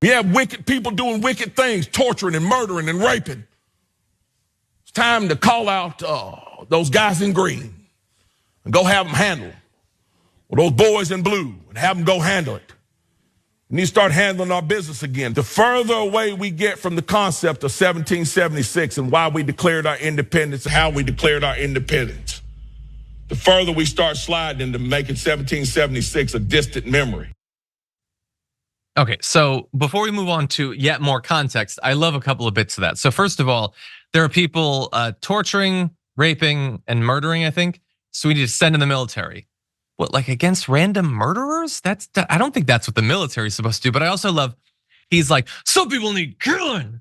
We have wicked people doing wicked things, torturing and murdering and raping. It's time to call out those guys in green and go have them handle, or those boys in blue and have them go handle it. We need to start handling our business again. The further away we get from the concept of 1776 and why we declared our independence and how we declared our independence, the further we start sliding into making 1776 a distant memory. Okay, so before we move on to yet more context, I love a couple of bits of that. So first of all, there are people torturing, raping, and murdering, I think. So we need to send in the military. What, like against random murderers? I don't think that's what the military is supposed to do. But I also love, he's like, some people need killing.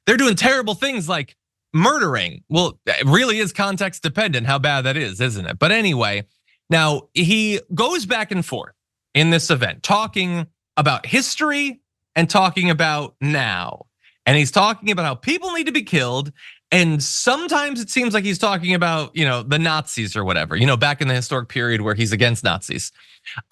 They're doing terrible things like murdering. Well, it really is context dependent how bad that is, isn't it? But anyway, now he goes back and forth in this event, talking about history and talking about now. And he's talking about how people need to be killed. And sometimes it seems like he's talking about, the Nazis or whatever, back in the historic period where he's against Nazis.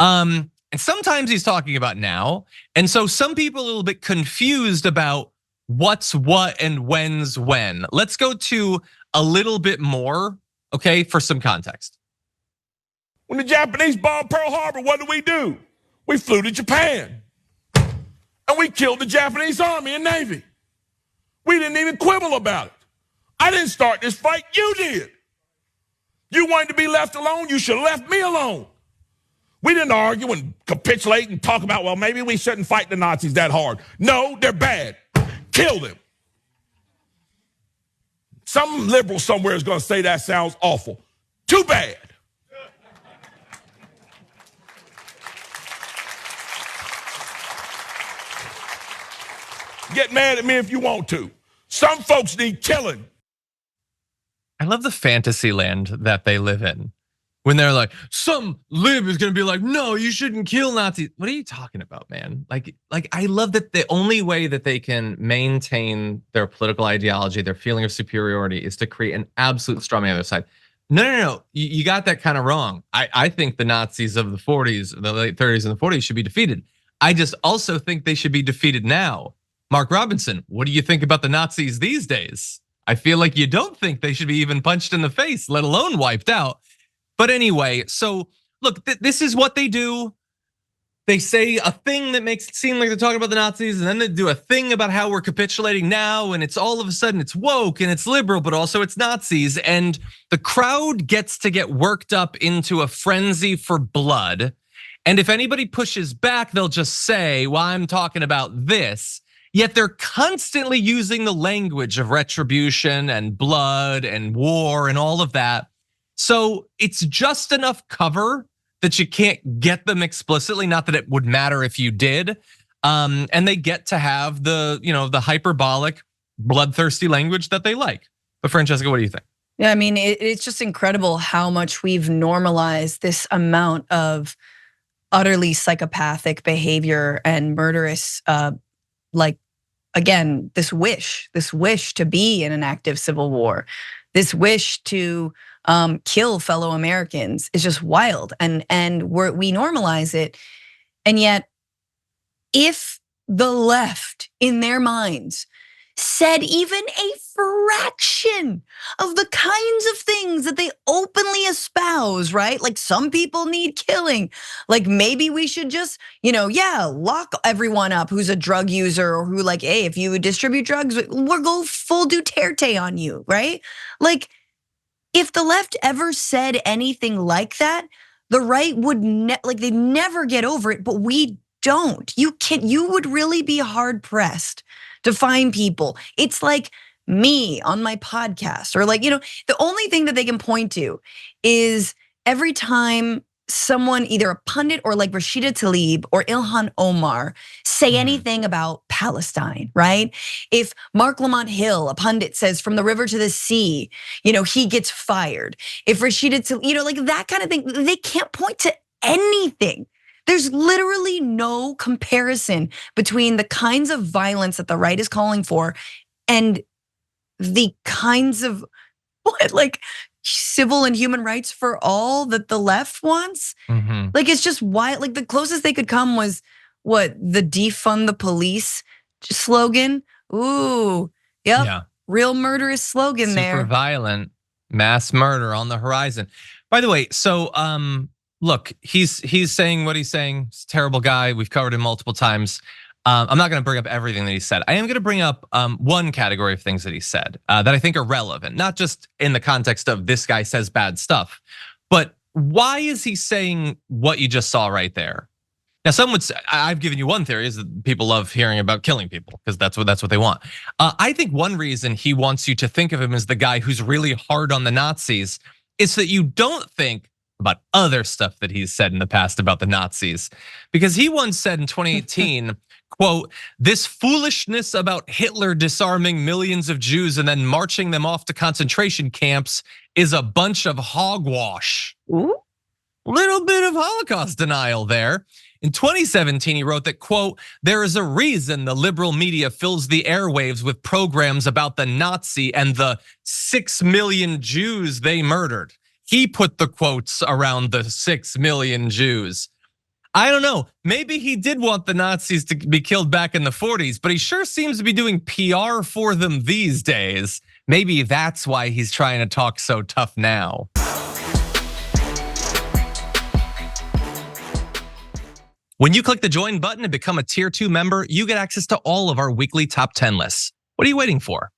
And sometimes he's talking about now. And so some people are a little bit confused about what's what and when's when. Let's go to a little bit more, okay, for some context. When the Japanese bombed Pearl Harbor, what do? We flew to Japan and we killed the Japanese army and navy. We didn't even quibble about it. I didn't start this fight, you did. You wanted to be left alone, you should have left me alone. We didn't argue and capitulate and talk about, well, maybe we shouldn't fight the Nazis that hard. No, they're bad. Kill them. Some liberal somewhere is gonna say that sounds awful. Too bad. Get mad at me if you want to. Some folks need killing. I love the fantasy land that they live in. When they're like, some lib is gonna be like, no, you shouldn't kill Nazis. What are you talking about, man? Like I love that the only way that they can maintain their political ideology, their feeling of superiority, is to create an absolute straw man on the other side. No. You got that kind of wrong. I think the Nazis of the 40s, the late 30s and the 40s should be defeated. I just also think they should be defeated now. Mark Robinson, what do you think about the Nazis these days? I feel like you don't think they should be even punched in the face, let alone wiped out. But anyway, so look, this is what they do. They say a thing that makes it seem like they're talking about the Nazis, and then they do a thing about how we're capitulating now, and it's all of a sudden it's woke and it's liberal, but also it's Nazis. And the crowd gets to get worked up into a frenzy for blood. And if anybody pushes back, they'll just say, well, I'm talking about this. Yet they're constantly using the language of retribution and blood and war and all of that. So it's just enough cover that you can't get them explicitly, not that it would matter if you did. And they get to have the hyperbolic, bloodthirsty language that they like. But Francesca, what do you think? Yeah, I mean, it's just incredible how much we've normalized this amount of utterly psychopathic behavior and murderous, again, this wish to be in an active civil war, this wish to kill fellow Americans is just wild, and we normalize it. And yet, if the left in their minds said even a fraction of the kinds of things that they openly espouse, right? Like some people need killing. Like maybe we should just, lock everyone up who's a drug user or who hey, if you distribute drugs, we'll go full Duterte on you, right? Like if the left ever said anything like that, the right would they'd never get over it, but we don't. You would really be hard pressed to find people. It's like me on my podcast, or the only thing that they can point to is every time someone, either a pundit or like Rashida Tlaib or Ilhan Omar, say anything about Palestine, right? If Mark Lamont Hill, a pundit, says from the river to the sea, he gets fired. If Rashida Tlaib, that kind of thing, they can't point to anything. There's literally no comparison between the kinds of violence that the right is calling for and the kinds of civil and human rights for all that the left wants. It's just wild. The closest they could come was what, the defund the police slogan? Ooh, yep. Yeah. Real murderous slogan there. Super violent, mass murder on the horizon. By the way, so look, he's saying what he's saying. He's a terrible guy. We've covered him multiple times. I'm not going to bring up everything that he said. I am going to bring up one category of things that he said that I think are relevant, not just in the context of this guy says bad stuff, but why is he saying what you just saw right there? Now, some would say, I've given you one theory, is that people love hearing about killing people because that's what they want. I think one reason he wants you to think of him as the guy who's really hard on the Nazis is so that you don't think about other stuff that he's said in the past about the Nazis. Because he once said in 2018, quote, "This foolishness about Hitler disarming millions of Jews and then marching them off to concentration camps is a bunch of hogwash." Ooh. Little bit of Holocaust denial there. In 2017, he wrote that, quote, "There is a reason the liberal media fills the airwaves with programs about the Nazi and the 6 million Jews they murdered." He put the quotes around the 6 million Jews. I don't know, maybe he did want the Nazis to be killed back in the 40s, but he sure seems to be doing PR for them these days. Maybe that's why he's trying to talk so tough now. When you click the join button and become a tier 2 member, you get access to all of our weekly top 10 lists. What are you waiting for?